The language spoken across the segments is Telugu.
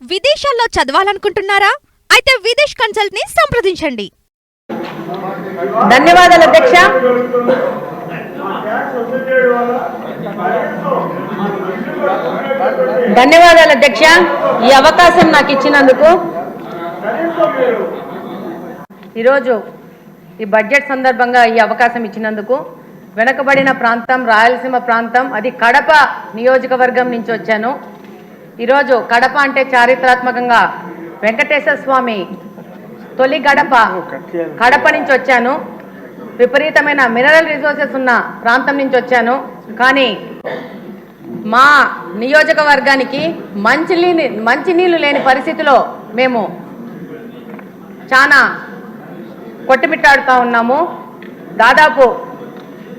విదేశాల్లో చదవాలనుకుంటున్నారా? అయితే విదేశ్ కన్సల్ట్ ని సంప్రదించండి. ధన్యవాదాలు అధ్యక్ష. ధన్యవాదాలు అధ్యక్ష, ఈ అవకాశం నాకు ఇచ్చినందుకు. ఈరోజు ఈ బడ్జెట్ సందర్భంగా ఈ అవకాశం ఇచ్చినందుకు వెనుకబడిన ప్రాంతం రాయలసీమ ప్రాంతం, అది కడప నియోజకవర్గం నుంచి వచ్చాను. ఈరోజు కడప అంటే చారిత్రాత్మకంగా వెంకటేశ్వర స్వామి తొలి గడప కడప నుంచి వచ్చాను. విపరీతమైన మినరల్ రిసోర్సెస్ ఉన్న ప్రాంతం నుంచి వచ్చాను. కానీ మా నియోజకవర్గానికి మంచినీళ్ళు లేని పరిస్థితిలో మేము చాలా కొట్టుమిట్టాడుతూ ఉన్నాము. దాదాపు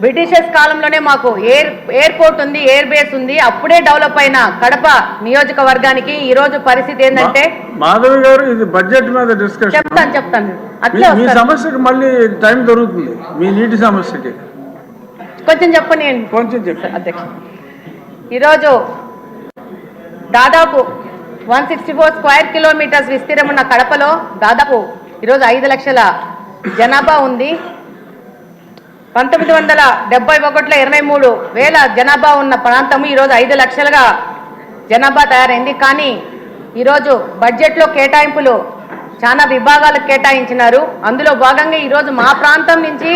బ్రిటిషర్స్ కాలంలోనే మాకు ఎయిర్పోర్ట్ ఉంది, ఎయిర్ బేస్ ఉంది. అప్పుడే డెవలప్ అయిన కడప నియోజకవర్గానికి ఈ రోజు పరిస్థితి ఏంటంటే, మాధవి గారు ఇది బడ్జెట్ మీద డిస్కషన్ చెప్తాను అట్లే మీ సమస్యకి మళ్ళీ టైం దొరుకుతుంది. మీ నీటి సమస్యకి కొంచెం చెప్పండి. కొంచెం చెప్పండి అధ్యక్ష. ఈరోజు దాదాపు 164 స్క్వేర్ కిలోమీటర్స్ విస్తీర్ణం ఉన్న కడపలో దాదాపు ఈరోజు 5 లక్షల జనాభా ఉంది. 1971లో 23,000 జనాభా ఉన్న ప్రాంతము ఈరోజు 5 లక్షలుగా జనాభా తయారైంది. కానీ ఈరోజు బడ్జెట్లో కేటాయింపులు చాలా విభాగాలకు కేటాయించినారు. అందులో భాగంగా ఈరోజు మా ప్రాంతం నుంచి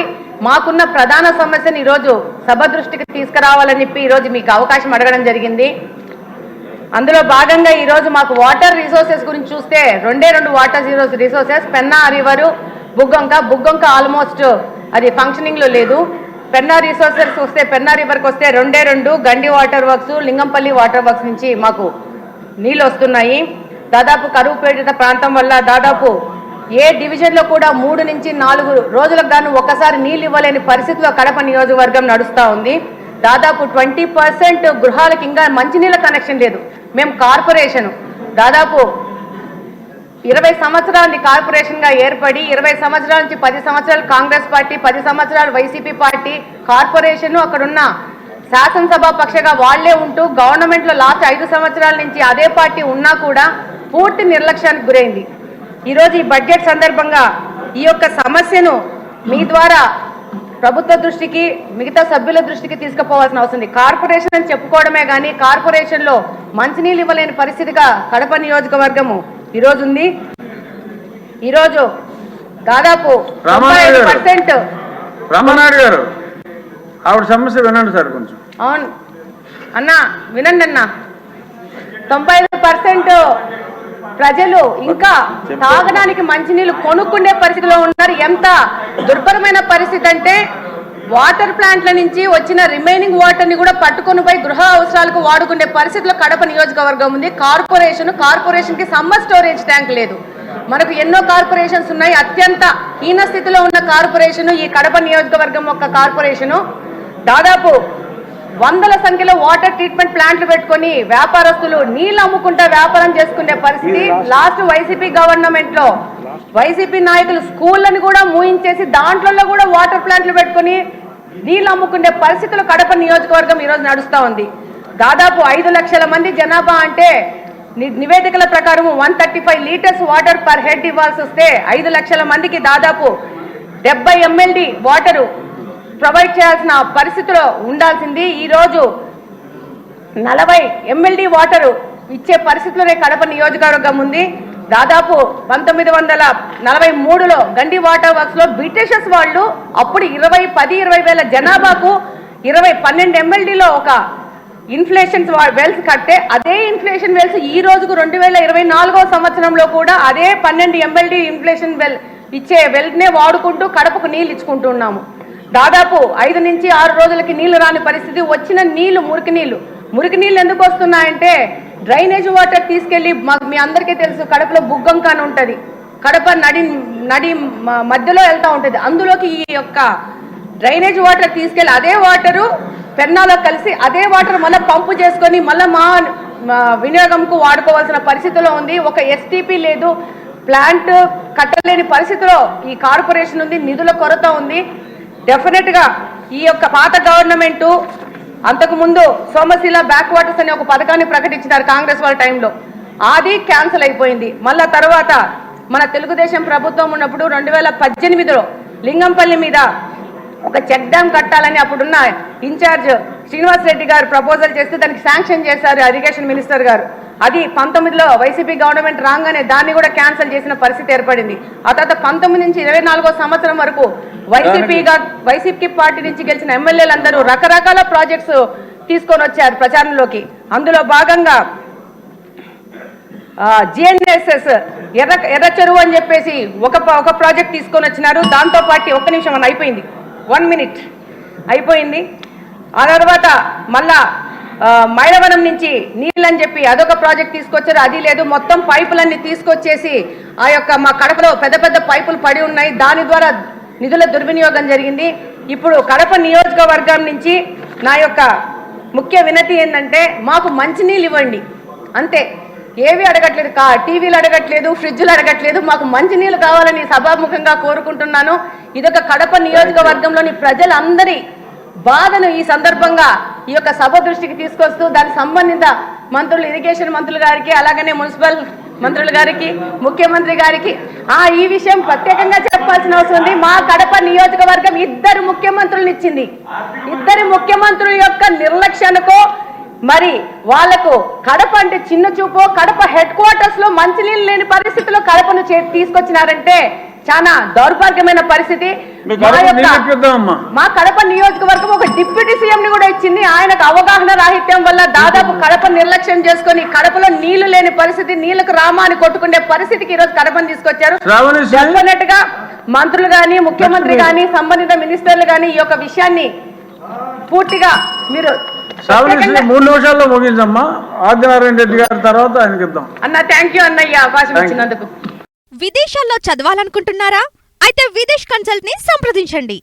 మాకున్న ప్రధాన సమస్యను ఈరోజు సభ దృష్టికి తీసుకురావాలని చెప్పి ఈరోజు మీకు అవకాశం అడగడం జరిగింది. అందులో భాగంగా ఈరోజు మాకు వాటర్ రిసోర్సెస్ గురించి చూస్తే 2 water resources, Penna river, Buggavanka almost అది ఫంక్షనింగ్లో లేదు. పెన్నా రిసోర్సెస్ వస్తే, పెన్నా రివర్కి వస్తే 2 గండి water works, Lingampally water works నుంచి మాకు నీళ్ళు వస్తున్నాయి. దాదాపు కరువు పీడిత ప్రాంతం వల్ల దాదాపు ఏ డివిజన్లో కూడా 3 నుంచి 4 రోజులకు గాను ఒక్కసారి నీళ్ళు ఇవ్వలేని పరిస్థితిలో కడప నియోజకవర్గం నడుస్తూ ఉంది. దాదాపు 20% గృహాలకు ఇంకా మంచినీళ్ళ కనెక్షన్ లేదు. మేము కార్పొరేషన్ దాదాపు 20 సంవత్సరాలని కార్పొరేషన్గా ఏర్పడి 20 సంవత్సరాల నుంచి 10 సంవత్సరాలు కాంగ్రెస్ పార్టీ, 10 సంవత్సరాలు వైసీపీ పార్టీ కార్పొరేషన్, అక్కడున్న శాసనసభ పక్షగా వాళ్లే ఉంటూ గవర్నమెంట్లో లాస్ట్ 5 సంవత్సరాల నుంచి అదే పార్టీ ఉన్నా కూడా పూర్తి నిర్లక్ష్యానికి గురైంది. ఈరోజు ఈ బడ్జెట్ సందర్భంగా ఈ యొక్క సమస్యను మీ ద్వారా ప్రభుత్వ దృష్టికి, మిగతా సభ్యుల దృష్టికి తీసుకుపోవాల్సిన అవసరం ఉంది. కార్పొరేషన్ అని చెప్పుకోవడమే కానీ కార్పొరేషన్లో మంచినీళ్ళు ఇవ్వలేని పరిస్థితిగా కడప నియోజకవర్గము ఈరోజు ఉంది. ఈరోజు దాదాపు 95% రామనాయుడు గారు ఆవిడ సమస్య వినండి సార్ కొంచెం. అవును అన్న, వినండి అన్న. 95% ప్రజలు ఇంకా తాగడానికి మంచినీళ్ళు కొనుక్కునే పరిస్థితిలో ఉన్నారు. ఎంత దుర్భరమైన పరిస్థితి అంటే, వాటర్ ప్లాంట్ల నుంచి వచ్చిన రిమైనింగ్ వాటర్ని కూడా పట్టుకొని పోయి గృహ అవసరాలకు వాడుకునే పరిస్థితిలో కడప నియోజకవర్గం ఉంది. కార్పొరేషన్కి సమ్మర్ స్టోరేజ్ ట్యాంక్ లేదు. మనకు ఎన్నో కార్పొరేషన్స్ ఉన్నాయి. అత్యంత హీన స్థితిలో ఉన్న కార్పొరేషను ఈ కడప నియోజకవర్గం యొక్క కార్పొరేషను. దాదాపు 100ల సంఖ్యలో వాటర్ ట్రీట్మెంట్ ప్లాంట్లు పెట్టుకొని వ్యాపారస్తులు నీళ్ళు అమ్ముకుంటా వ్యాపారం చేసుకునే పరిస్థితి. లాస్ట్ వైసీపీ గవర్నమెంట్లో వైసీపీ నాయకులు స్కూళ్ళని కూడా మూయించేసి దాంట్లో కూడా వాటర్ ప్లాంట్లు పెట్టుకొని నీళ్ళు అమ్ముకునే పరిస్థితులు కడప నియోజకవర్గం ఈరోజు నడుస్తూ ఉంది. దాదాపు 5 లక్షల మంది జనాభా అంటే నివేదికల ప్రకారం 135 లీటర్స్ వాటర్ పర్ హెడ్ ఇవ్వాల్సి వస్తే 5 లక్షల మందికి దాదాపు 70 MLD వాటరు ప్రొవైడ్ చేయాల్సిన పరిస్థితిలో ఉండాల్సింది. ఈరోజు 40 MLD వాటరు ఇచ్చే పరిస్థితిలోనే కడప నియోజకవర్గం ఉంది. దాదాపు 1943లో గండి వాటర్ వర్క్స్లో బ్రిటిషర్స్ వాళ్ళు అప్పుడు 20 వేల జనాభాకు 12 MLDలో ఒక ఇన్ఫ్లేషన్ వెల్స్ కట్టే, అదే ఇన్ఫ్లేషన్ వెల్స్ ఈ రోజుకు 2024వ సంవత్సరంలో కూడా అదే 12 MLD ఇన్ఫ్లేషన్ వెల్ ఇచ్చే వెల్నే వాడుకుంటూ కడపకు నీళ్ళు ఇచ్చుకుంటున్నాము. దాదాపు 5 నుంచి 6 రోజులకి నీళ్లు రాని పరిస్థితి. వచ్చిన నీళ్లు మురికి నీళ్ళు ఎందుకు వస్తున్నాయంటే, డ్రైనేజ్ వాటర్ తీసుకెళ్లి మీ అందరికీ తెలుసు కడపలో బుగ్గొంక అని ఉంటుంది, కడప నడి మధ్యలో వెళ్తూ ఉంటుంది. అందులోకి ఈ యొక్క డ్రైనేజ్ వాటర్ తీసుకెళ్లి అదే వాటరు పెన్నాలో కలిసి అదే వాటర్ మళ్ళీ పంపు చేసుకొని మళ్ళీ మా వినియోగంకు వాడుకోవాల్సిన పరిస్థితిలో ఉంది. ఒక ఎస్టీపీ లేదు, ప్లాంట్ కట్టలేని పరిస్థితిలో ఈ కార్పొరేషన్ ఉంది. నిధుల కొరత ఉంది. డెఫినెట్గా ఈ యొక్క పాత గవర్నమెంటు అంతకుముందు సోమశిల బ్యాక్ వాటర్స్ అనే ఒక పథకాన్ని ప్రకటించినారు కాంగ్రెస్ వాళ్ళ టైంలో. అది క్యాన్సిల్ అయిపోయింది. మళ్ళా తర్వాత మన తెలుగుదేశం ప్రభుత్వం ఉన్నప్పుడు 2018లో లింగంపల్లి మీద ఒక చెక్ డ్యామ్ కట్టాలని అప్పుడున్న ఇన్ఛార్జ్ శ్రీనివాస్ రెడ్డి గారు ప్రపోజల్ చేస్తే దానికి శాంక్షన్ చేశారు ఇరిగేషన్ మినిస్టర్ గారు. అది 19లో వైసీపీ గవర్నమెంట్ రాగానే దాన్ని కూడా క్యాన్సిల్ చేసిన పరిస్థితి ఏర్పడింది. ఆ తర్వాత 19 నుంచి 24వ సంవత్సరం వరకు వైసీపీ పార్టీ నుంచి గెలిచిన ఎమ్మెల్యేలందరూ రకరకాల ప్రాజెక్ట్స్ తీసుకొని వచ్చారు ప్రచారంలోకి. అందులో భాగంగా జిఎన్ఎస్ఎస్ ఎర్ర చెరువు అని చెప్పేసి ఒక ప్రాజెక్ట్ తీసుకొని వచ్చినారు. దాంతో పాటు ఒక్క నిమిషం అని అయిపోయింది, 1 minute అయిపోయింది. ఆ తర్వాత మళ్ళా మైలవరం నుంచి నీళ్ళని చెప్పి అదొక ప్రాజెక్ట్ తీసుకొచ్చారు, అది లేదు. మొత్తం పైపులన్నీ తీసుకొచ్చేసి ఆ యొక్క మా కడపలో పెద్ద పెద్ద పైపులు పడి ఉన్నాయి, దాని ద్వారా నిధుల దుర్వినియోగం జరిగింది. ఇప్పుడు కడప నియోజకవర్గం నుంచి నా యొక్క ముఖ్య వినతి ఏంటంటే మాకు మంచినీళ్ళు ఇవ్వండి అంతే, ఏవి అడగట్లేదు. టీవీలు అడగట్లేదు, ఫ్రిడ్జ్లు అడగట్లేదు, మాకు మంచినీళ్ళు కావాలని సభాముఖంగా కోరుకుంటున్నాను. ఇదొక కడప నియోజకవర్గంలోని ప్రజలందరి బాధను ఈ సందర్భంగా ఈ యొక్క సభ దృష్టికి తీసుకొస్తూ దానికి సంబంధిత మంత్రులు, ఇరిగేషన్ మంత్రులు గారికి, అలాగనే మున్సిపల్ మంత్రులు గారికి, ముఖ్యమంత్రి గారికి ఈ విషయం ప్రత్యేకంగా చెప్పాల్సిన అవసరం ఉంది. మా కడప నియోజకవర్గం 2 ముఖ్యమంత్రులను ఇచ్చింది. 2 ముఖ్యమంత్రుల యొక్క నిర్లక్ష్యానికో మరి వాళ్లకు కడప అంటే చిన్న చూపు, కడప హెడ్ క్వార్టర్స్ లో మంచినీళ్ళు లేని పరిస్థితిలో కడపను తీసుకొచ్చినారంటే చాలా దౌర్భాగ్యమైన పరిస్థితి. మా కడప నియోజకవర్గం ఒక డిప్యూటీ సీఎం ని కూడా ఇచ్చింది. ఆయనకు అవగాహన రాహిత్యం వల్ల దాదాపు కడప నిర్లక్ష్యం చేసుకుని కడపలో నీళ్లు లేని పరిస్థితి, నీళ్లకు రామాని కొట్టుకునే పరిస్థితికి ఈ రోజు కడపని తీసుకొచ్చారు. డెఫినెట్ గా మంత్రులు గాని, ముఖ్యమంత్రి గాని, సంబంధిత మినిస్టర్లు గాని ఈ యొక్క విషయాన్ని పూర్తిగా మీరు 3 నిమిషాల్లో ముగించమ్మా. ఆదినారాయణ రెడ్డి గారి తర్వాత ఆయనకి ఇద్దాం. అన్న థ్యాంక్ యూ అన్నయ్య అవకాశం ఇచ్చినందుకు. విదేశాల్లో చదవాలనుకుంటున్నారా? అయితే విదేశ్ కన్సల్ట్ ని సంప్రదించండి.